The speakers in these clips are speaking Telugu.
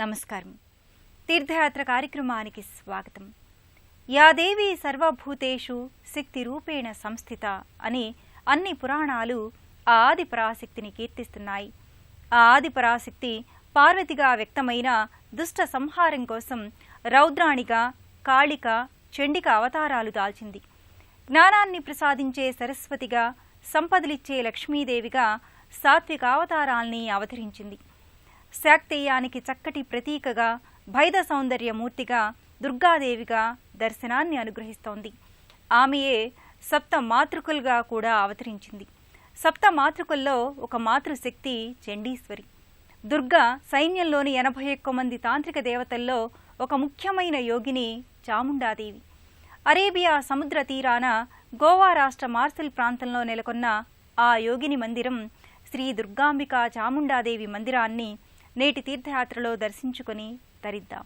నమస్కారం. తీర్థయాత్ర కార్యక్రమానికి స్వాగతం. యా దేవి సర్వభూతేషు శక్తి రూపేణ సంస్థిత అని అన్ని పురాణాలు ఆ ఆది పరాశక్తిని కీర్తిస్తున్నాయి. ఆ ఆది పరాశక్తి పార్వతిగా వ్యక్తమైన దుష్ట సంహారం కోసం రౌద్రాణిగా, కాళిక, చండిక అవతారాలు దాల్చింది. జ్ఞానాన్ని ప్రసాదించే సరస్వతిగా, సంపదలిచ్చే లక్ష్మీదేవిగా సాత్విక అవతారాల్ని అవతరించింది. శాక్తేయానికి చక్కటి ప్రతీకగా, భైద సౌందర్యమూర్తిగా, దుర్గాదేవిగా దర్శనాన్ని అనుగ్రహిస్తోంది. ఆమెయే సప్త మాతృకులుగా కూడా అవతరించింది. సప్త మాతృకుల్లో ఒక మాతృశక్తి చండీశ్వరి. దుర్గా సైన్యంలోని 81 మంది తాంత్రిక దేవతల్లో ఒక ముఖ్యమైన యోగిని చాముండాదేవి. అరేబియా సముద్ర తీరాన గోవా రాష్ట్ర మార్సెల్ ప్రాంతంలో నెలకొన్న ఆ యోగిని మందిరం శ్రీ దుర్గాంబికా చాముండాదేవి మందిరాన్ని నేటి తీర్థయాత్రలో దర్శించుకొని తరిద్దాం.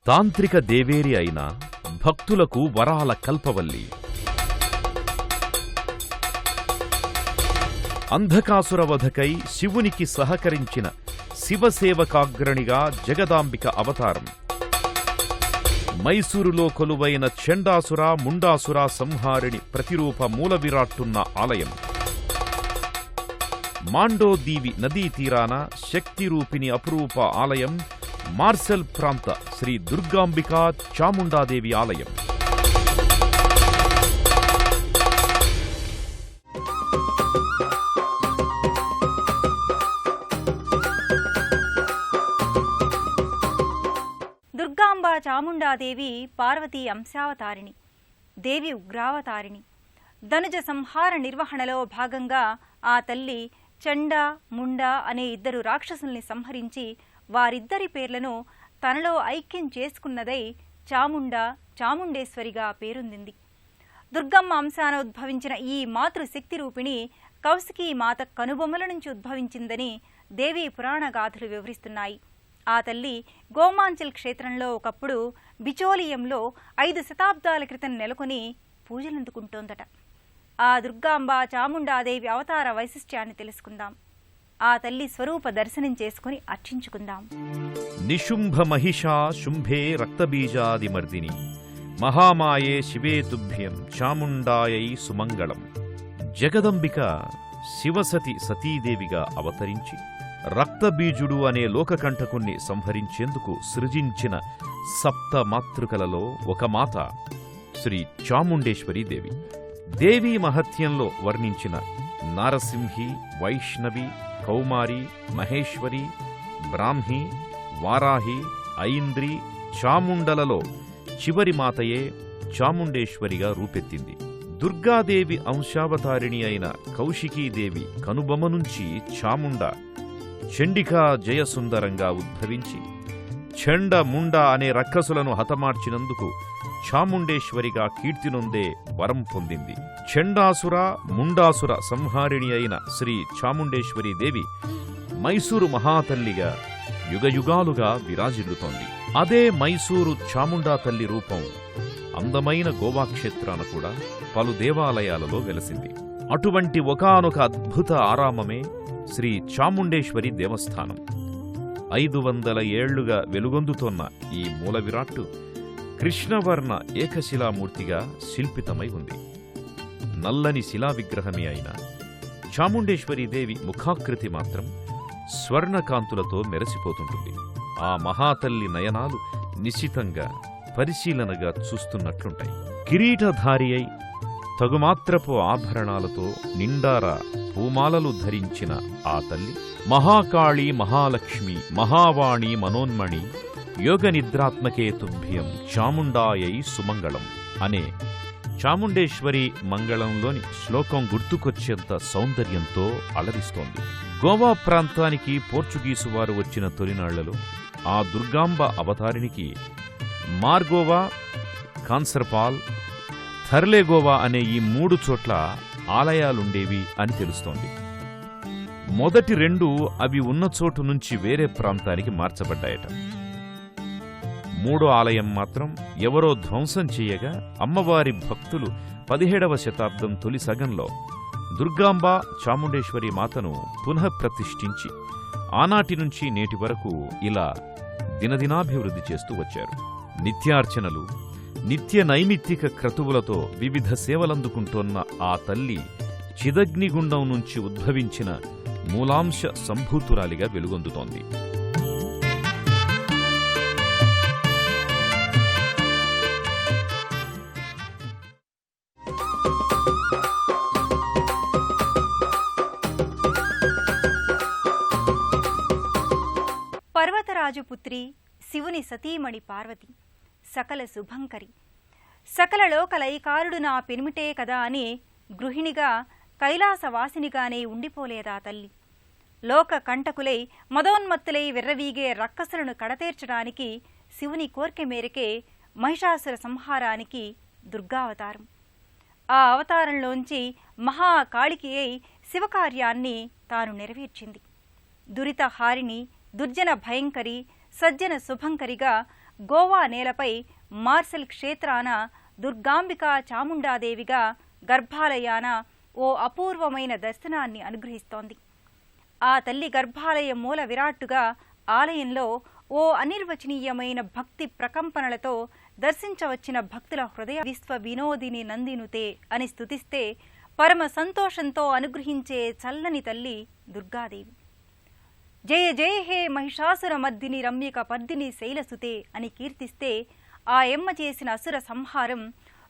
తాంత్రిక దేవేరి అయిన భక్తులకు వరాల కల్పవల్లి, అంధకాసురవధకై శివునికి సహకరించిన శివసేవకాగ్రణిగా జగదాంబిక అవతారం, మైసూరులో కొలువైన చండాసుర, ముండాసుర సంహారిణి ప్రతిరూప మూల విరాట్టున్న ఆలయం, మాండోదీవి నదీ తీరాన శక్తిరూపిణి అపురూప ఆలయం, మార్సెల్ ప్రాంత శ్రీ దుర్గాంబికా చాముండాదేవి ఆలయం. దుర్గాంబ చాముండాదేవి పార్వతీ అంశావతారిణి, దేవి ఉగ్రావతారిణి. ధనుజ సంహార నిర్వహణలో భాగంగా ఆ తల్లి చండ, ముండ అనే 2 రాక్షసుల్ని సంహరించి వారిద్దరి పేర్లను తనలో ఐక్యం చేసుకున్నదై చాముండ, చాముండేశ్వరిగా పేరొందింది. దుర్గమ్మ అంశాన ఉద్భవించిన ఈ మాతృశక్తి రూపిణి కౌశికీ మాత కనుబొమ్మల నుంచి ఉద్భవించిందని దేవీ పురాణ గాథలు వివరిస్తున్నాయి. ఆ తల్లి గోమాంచల్ క్షేత్రంలో ఒకప్పుడు బిచోలియంలో 5 శతాబ్దాల క్రితం నెలకొని పూజలందుకుంటోందట. ఆ దుర్గాంబ చాముండాదేవి అవతార వైశిష్ట్యాన్ని తెలుసుకుందాం. ఆ తల్లి స్వరూప దర్శనం చేసుకుని అర్చించుకుందాం. నిశుంభ మహిషా శుంభే రక్తబీజాదిమర్దిని మహామాయే శివే తుభ్యం చాముండాయై సుమంగళం. జగదంబిక శివసతి సతీదేవిగా అవతరించి రక్తబీజుడు అనే లోకకంఠకుణ్ణి సంహరించేందుకు సృజించిన సప్త మాతృకలలో ఒక మాత శ్రీ చాముండేశ్వరీ దేవి. దేవీ మహత్యంలో వర్ణించిన నారసింహి, వైష్ణవి, కౌమారి, మహేశ్వరి, బ్రాహ్మి, వారాహి, ఐంద్రి, చాముండలలో చివరి మాతయే చాముండేశ్వరిగా రూపెత్తింది. దుర్గాదేవి అంశావతారిణి అయిన కౌశికీదేవి కనుబొమ్మ నుంచి చాముండ, చండికా జయసుందరంగా ఉద్భవించి చండ, ముండ అనే రక్కసులను హతమార్చినందుకు చాముండేశ్వరిగా కీర్తినొందే వరం పొందింది. చండాసుర, ముండాసుర సంహారిణి అయిన శ్రీ చాముండేశ్వరీ దేవి మైసూరు మహాతల్లిగా యుగయుగాలుగా విరాజిల్లుతోంది. అదే మైసూరు చాముండా తల్లి రూపం అందమైన గోవాక్షేత్రాన కూడా పలు దేవాలయాలలో వెలసింది. అటువంటి ఒకానొక అద్భుత ఆరామమే శ్రీ చాముండేశ్వరి దేవస్థానం. 500 ఏళ్లుగా వెలుగొందుతోన్న ఈ మూల విరాట్టు కృష్ణవర్ణ ఏకశిలామూర్తిగా శిల్పితమై ఉంది. నల్లని శిలా విగ్రహమే అయిన చాముండేశ్వరీదేవి ముఖాకృతి మాత్రం స్వర్ణకాంతులతో మెరసిపోతుంటుంది. ఆ మహాతల్లి నయనాలు నిశితంగా పరిశీలనగా చూస్తున్నట్లుంటాయి. కిరీటధారి అయి తగుమాత్రపు ఆభరణాలతో నిండారా పూమాలలు ధరించిన ఆ తల్లి మహాకాళి, మహాలక్ష్మి, మహావాణి, మనోన్మణి, యోగ నిద్రాత్మకే తుభ్యం చాముండాయై సుమంగళం అనే చాముండేశ్వరి మంగళంలోని శ్లోకం గుర్తుకొచ్చేంత సౌందర్యంతో అలరిస్తోంది. గోవా ప్రాంతానికి పోర్చుగీసు వారు వచ్చిన తొలినాళ్లలో ఆ దుర్గాంబ అవతారినికి మార్గోవా, కాన్సర్పాల్, థర్లేగోవా అనే ఈ 3 చోట్ల ఆలయాలుండేవి అని తెలుస్తోంది. మొదటి 2 అవి ఉన్న చోటు నుంచి వేరే ప్రాంతానికి మార్చబడ్డాయట. 3వ ఆలయం మాత్రం ఎవరో ధ్వంసం చేయగా అమ్మవారి భక్తులు 17వ శతాబ్దం తొలి సగంలో దుర్గాంబ చాముండేశ్వరి మాతను పునఃప్రతిష్ఠించి ఆనాటి నుంచి నేటి వరకు ఇలా దినదినాభివృద్ధి చేస్తూ వచ్చారు. నిత్యార్చనలు, నిత్య నైమిత్తిక క్రతువులతో వివిధ సేవలందుకుంటోన్న ఆ తల్లి చిదగ్నిగుండం నుంచి ఉద్భవించిన మూలాంశ సంభూతురాలిగా వెలుగొందుతోంది. పర్వతరాజు పుత్రి, శివుని సతీమణి పార్వతి, సకల శుభంకరి, సకల లోకలైకారుడు నా పెనిమిటే కదా అని గృహిణిగా కైలాసవాసినిగానే ఉండిపోలేదా తల్లి. లోక కంటకులై మదోన్మత్తులై విర్రవీగే రక్కసులను కడతేర్చడానికి శివుని కోర్కె మేరకే మహిషాసుర సంహారానికి దుర్గావతారం. ఆ అవతారంలోంచి మహాకాళికి అయి శివకార్యాన్ని తాను నెరవేర్చింది. దురిత హారిణి, దుర్జన భయంకరి, సజ్జన శుభంకరిగా గోవా నేలపై మార్సల్ క్షేత్రాన దుర్గాంబికా చాముండాదేవిగా గర్భాలయాన ఓ అపూర్వమైన దర్శనాన్ని అనుగ్రహిస్తోంది. ఆ తల్లి గర్భాలయ మూల విరాట్టుగా ఆలయంలో ఓ అనిర్వచనీయమైన భక్తి ప్రకంపనలతో దర్శించవచ్చిన భక్తుల హృదయ విశ్వ వినోదిని నందినుతే అని స్తుతిస్తే పరమ సంతోషంతో అనుగ్రహించే చల్లని తల్లి దుర్గాదేవి. జయ జయ హే మహిషాసుర మర్దిని రమ్యక పర్దిని శైలసుతే అని కీర్తిస్తే ఆ ఎమ్మ చేసిన అసుర సంహారం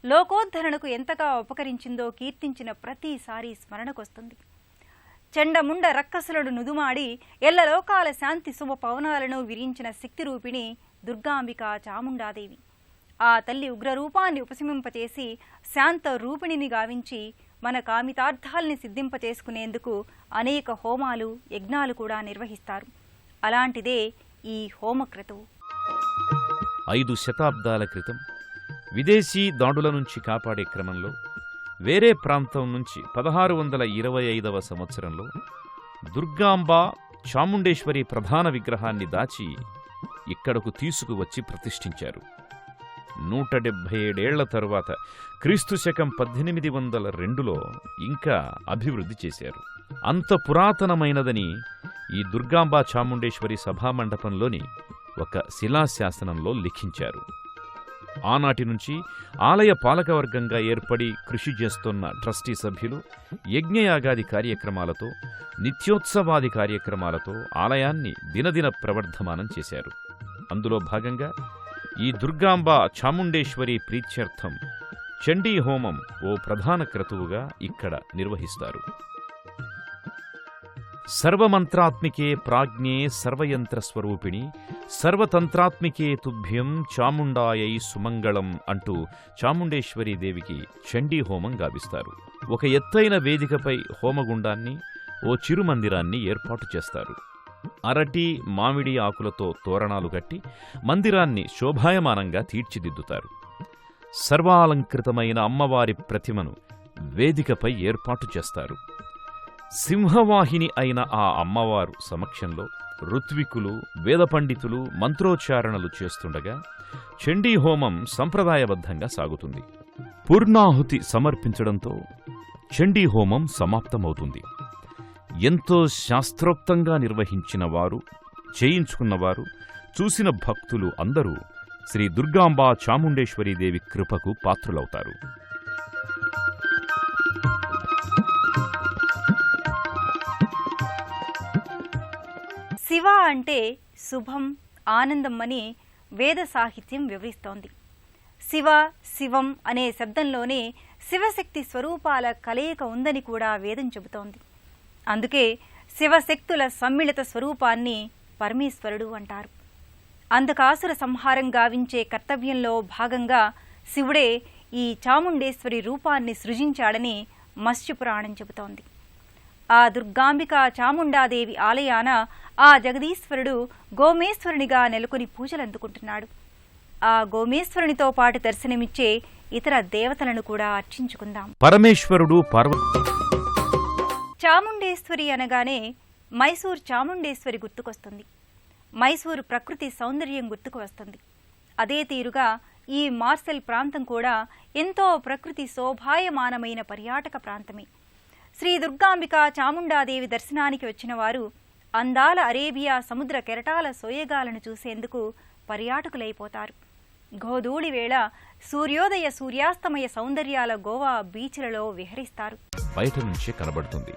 లోకోద్ధరణకు ఎంతగా ఉపకరించిందో కీర్తించిన ప్రతిసారి స్మరణకొస్తుంది. చండముండ రక్కసులను నుదుమాడి ఎల్లలోకాల శాంతి శుభ పవనాలను విరించిన శక్తిరూపిణి దుర్గాంబిక చాముండాదేవి. ఆ తల్లి ఉగ్రరూపాన్ని ఉపశమింపచేసి శాంత రూపిణిని గావించి మన కామితార్థాల్ని సిద్ధింపచేసుకునేందుకు అనేక హోమాలు, యజ్ఞాలు కూడా నిర్వహిస్తారు. అలాంటిదే ఈ హోమక్రతువు. 5 శతాబ్దాల క్రితం విదేశీ దాడుల నుంచి కాపాడే క్రమంలో వేరే ప్రాంతం నుంచి 1625వ సంవత్సరంలో దుర్గాంబ చాముండేశ్వరి ప్రధాన విగ్రహాన్ని దాచి ఇక్కడకు తీసుకువచ్చి ప్రతిష్ఠించారు. 177 ఏళ్ల తరువాత క్రీస్తు శకం 1802లో ఇంకా అభివృద్ధి చేశారు. అంత పురాతనమైనదని ఈ దుర్గాంబ చాముండేశ్వరి సభామండపంలోని ఒక శిలాశాసనంలో లిఖించారు. ఆనాటి నుంచి ఆలయ పాలకవర్గంగా ఏర్పడి కృషి చేస్తున్న ట్రస్టీ సభ్యులు యజ్ఞయాగాది కార్యక్రమాలతో, నిత్యోత్సవాది కార్యక్రమాలతో ఆలయాన్ని దినదిన ప్రవర్ధమానం చేశారు. అందులో భాగంగా ఈ దుర్గాంబ చాముండేశ్వరి ప్రీత్యర్థం చండీ హోమం ఓ ప్రధాన క్రతువుగా ఇక్కడ నిర్వహిస్తారు. సర్వమంత్రాత్మికే ప్రాజ్ఞే సర్వయంత్రస్వరూపిణి సర్వతంత్రాత్మికే తుభ్యం చాముండాయై సుమంగళం అంటూ చాముండేశ్వరీ దేవికి చండీ హోమం గావిస్తారు. ఒక ఎత్తైన వేదికపై హోమగుండాన్ని, ఓ చిరుమందిరాన్ని ఏర్పాటు చేస్తారు. అరటి, మామిడి ఆకులతో తోరణాలు కట్టి మందిరాన్ని శోభాయమానంగా తీర్చిదిద్దుతారు. సర్వాలంకృతమైన అమ్మవారి ప్రతిమను వేదికపై ఏర్పాటు చేస్తారు. సింహవాహిని అయిన ఆ అమ్మవారు సమక్షంలో ఋత్వికులు, వేద పండితులు మంత్రోచ్చారణలు చేస్తుండగా చండీ హోమం సంప్రదాయబద్ధంగా సాగుతుంది. పూర్ణాహుతి సమర్పించడంతో చండీ హోమం సమాప్తమవుతుంది. ఎంతో శాస్త్రోక్తంగా నిర్వహించిన వారు, చేయించుకున్నవారు, చూసిన భక్తులు అందరూ శ్రీ దుర్గాంబా చాముండేశ్వరీదేవి కృపకు పాత్రులవుతారు. శివ అంటే శుభం, ఆనందం అని వేద సాహిత్యం వివరిస్తోంది. శివ, శివం అనే శబ్దంలోనే శివశక్తి స్వరూపాల కలయిక ఉందని కూడా వేదం చెబుతోంది. అందుకే శివశక్తుల సమ్మిళిత స్వరూపాన్ని పరమేశ్వరుడు అంటారు. అందుకాసుర సంహారం గావించే కర్తవ్యంలో భాగంగా శివుడే ఈ చాముండేశ్వరి రూపాన్ని సృజించాడని మత్స్యపురాణం చెబుతోంది. ఆ దుర్గాంబిక చాముండాదేవి ఆలయాన ఆ జగదీశ్వరుడు గోమేశ్వరునిగా నెలకొని పూజలందుకుంటున్నాడు. ఆ గోమేశ్వరునితో పాటు దర్శనమిచ్చే ఇతర దేవతలను కూడా అర్చించుకుందాం. పరమేశ్వరుడు చాముండేశ్వరి అనగానే మైసూర్ చాముండేశ్వరి గుర్తుకొస్తుంది. మైసూరు ప్రకృతి సౌందర్యం గుర్తుకు వస్తుంది. అదే తీరుగా ఈ మార్సెల్ ప్రాంతం కూడా ఎంతో ప్రకృతి శోభాయమానమైన పర్యాటక ప్రాంతమే. శ్రీ దుర్గాంబిక చాముండాదేవి దర్శనానికి వచ్చిన వారు అందాల అరేబియా సముద్ర కెరటాల సోయగాలను చూసేందుకు పర్యాటకులైపోతారు. గోధూళి వేళ సూర్యోదయ సూర్యాస్తమయ సౌందర్యాల గోవా బీచ్లలో విహరిస్తారు. బయట నుంచే కనబడుతుంది.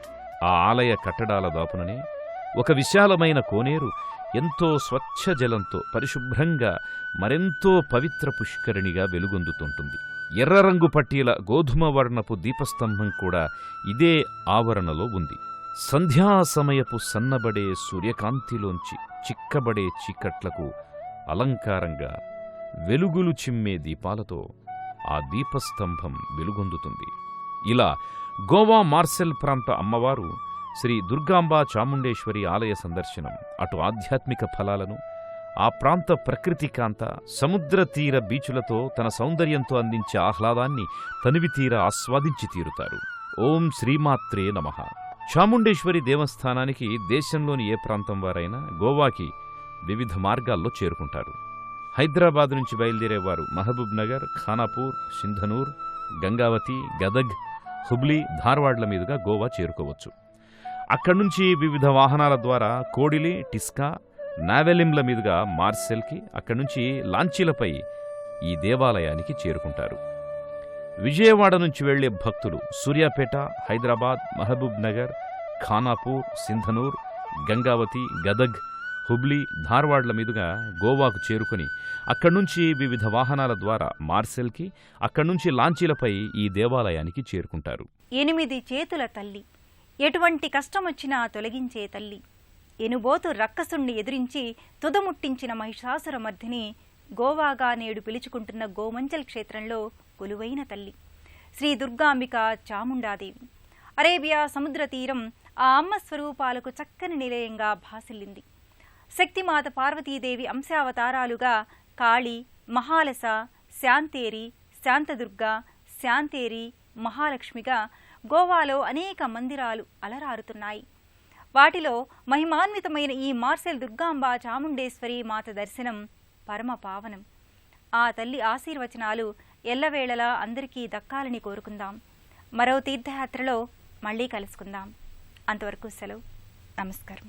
ఆ ఆలయ కట్టడాల దాపుననే ఒక విశాలమైన కోనేరు ఎంతో స్వచ్ఛ జలంతో పరిశుభ్రంగా మరెంతో పవిత్ర పుష్కరిణిగా వెలుగొందుతుంటుంది. ఎర్రరంగు పట్టీల గోధుమ వర్ణపు దీపస్తంభం కూడా ఇదే ఆవరణలో ఉంది. సంధ్యా సమయపు సన్నబడే సూర్యకాంతిలోంచి చిక్కబడే చీకట్లకు అలంకారంగా వెలుగులు చిమ్మే దీపాలతో ఆ దీపస్తంభం వెలుగొందుతుంది. ఇలా గోవా మార్సెల్ ప్రాంత అమ్మవారు శ్రీ దుర్గాంబా చాముండేశ్వరి ఆలయ సందర్శనం అటు ఆధ్యాత్మిక ఫలాలను, ఆ ప్రాంత ప్రకృతి కాంత, సముద్ర తీర బీచులతో తన సౌందర్యంతో అందించే ఆహ్లాదాన్ని తనివితీర ఆస్వాదించి తీరుతారు. ఓం శ్రీమాత్రే నమః. చాముండేశ్వరి దేవస్థానానికి దేశంలోని ఏ ప్రాంతం వారైనా గోవాకి వివిధ మార్గాల్లో చేరుకుంటారు. హైదరాబాద్ నుంచి బయలుదేరేవారు మహబూబ్ నగర్, ఖానాపూర్, సింధనూర్, గంగావతి, గదగ్, హుబ్లీ, ధార్వాడ్ల మీదుగా గోవా చేరుకోవచ్చు. అక్కడి నుంచి వివిధ వాహనాల ద్వారా కోడిలి, టిస్కా, నావెలింల మీదుగా మార్సెల్కి, అక్కడి నుంచి లాంచీలపై ఈ దేవాలయానికి చేరుకుంటారు. విజయవాడ నుంచి వెళ్లే భక్తులు సూర్యాపేట, హైదరాబాద్, మహబూబ్ నగర్, ఖానాపూర్, సింధనూర్, గంగావతి, గదగ్, హుబ్లీ, ధార్వాడ్ల మీదుగా గోవాకు చేరుకుని అక్కడి నుంచి వివిధ వాహనాల ద్వారా మార్సెల్కి, అక్కడి నుంచి లాంచీలపై ఈ దేవాలయానికి చేరుకుంటారు. 8 చేతుల తల్లి, ఎటువంటి కష్టమొచ్చినా తొలగించే తల్లి, ఎనుబోతు రక్కసుణ్ణి ఎదిరించి తుదముట్టించిన మహిషాసురమర్ధిని గోవాగా నేడు పిలుచుకుంటున్న గోమంచల్ క్షేత్రంలో కొలువైన తల్లి శ్రీ దుర్గాంబిక చాముండాదేవి. అరేబియా సముద్ర తీరం ఆ అమ్మ స్వరూపాలకు చక్కని నిలయంగా భాసిల్లింది. శక్తిమాత పార్వతీదేవి అంశావతారాలుగా కాళీ, మహాలస, శాంతేరి, శాంతదుర్గ, శాంతేరి, మహాలక్ష్మిగా గోవాలో అనేక మందిరాలు అలరారుతున్నాయి. వాటిలో మహిమాన్వితమైన ఈ మార్సెల్ దుర్గాంబ చాముండేశ్వరి మాత దర్శనం పరమ పావనం. ఆ తల్లి ఆశీర్వచనాలు ఎల్లవేళలా అందరికీ దక్కాలని కోరుకుందాం. మరో తీర్థయాత్రలో మళ్ళీ కలుసుకుందాం. అంతవరకు సెలవు. నమస్కారం.